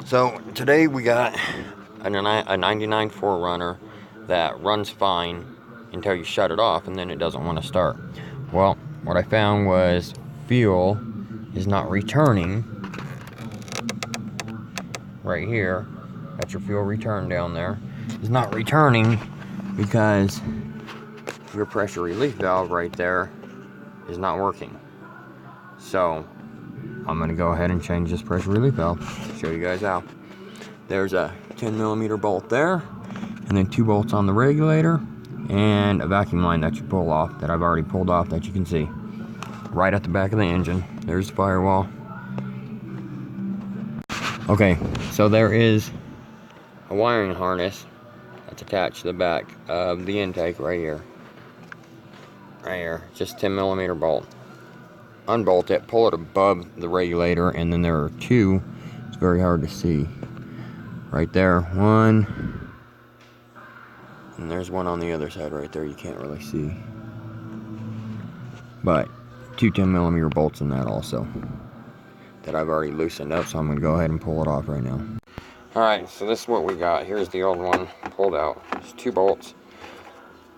So today we got a 99 4Runner that runs fine until you shut it off, and then it doesn't want to start. Well, what I found was fuel is not returning right here. That's your fuel return down there. It's not returning because your pressure relief valve right there is not working. So I'm gonna go ahead and change this pressure relief valve. Show you guys how. There's a 10mm bolt there, and then 2 bolts on the regulator, and a vacuum line that you pull off, that I've already pulled off, that you can see right at the back of the engine. There's the firewall. Okay, so there is a wiring harness that's attached to the back of the intake right here. Right here, just 10mm bolt. Unbolt it, pull it above the regulator, and then there are 2. It's very hard to see. Right there, 1, and there's 1 on the other side right there. You can't really see, but 2 10mm bolts in that also that I've already loosened up, so I'm gonna go ahead and pull it off right now. Alright, so this is what we got. Here's the old one pulled out. There's 2 bolts,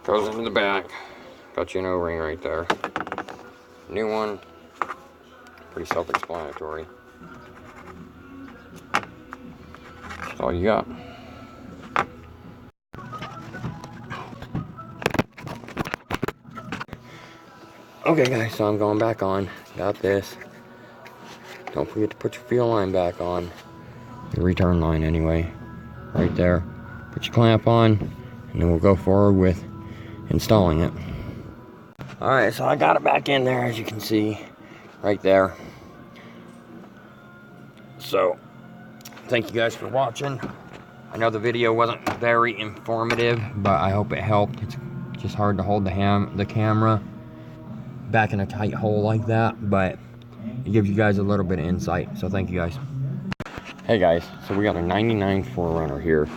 goes into the back, got you an O-ring right there. New one, pretty self-explanatory. That's all you got. Okay guys, so I'm going back on. Got this. Don't forget to put your fuel line back on. Your return line anyway. Right there. Put your clamp on, and then we'll go forward with installing it. Alright, so I got it back in there, as you can see. Right there. So, thank you guys for watching. I know the video wasn't very informative, but I hope it helped. It's just hard to hold the camera back in a tight hole like that, but it gives you guys a little bit of insight, so thank you guys. Hey guys, so we got a 99 4Runner here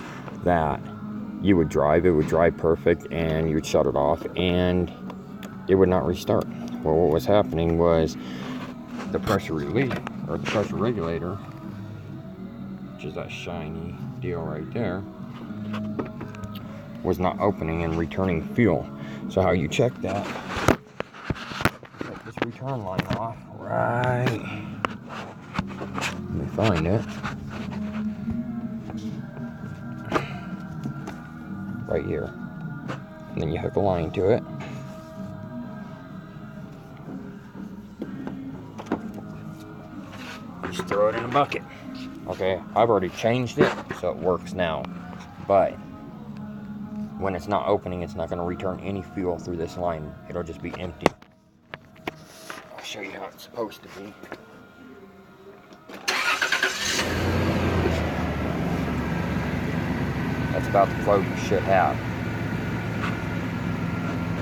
that you would drive. It would drive perfect, and you would shut it off and it would not restart. Well, what was happening was the pressure relief, or the pressure regulator, which is that shiny deal right there, was not opening and returning fuel. So how you check that, take this return line off, right, let me find it, right here, and then you hook a line to it. Just throw it in a bucket. Okay, I've already changed it, so it works now. But when it's not opening, it's not going to return any fuel through this line. It'll just be empty. I'll show you how it's supposed to be. That's about the flow you should have.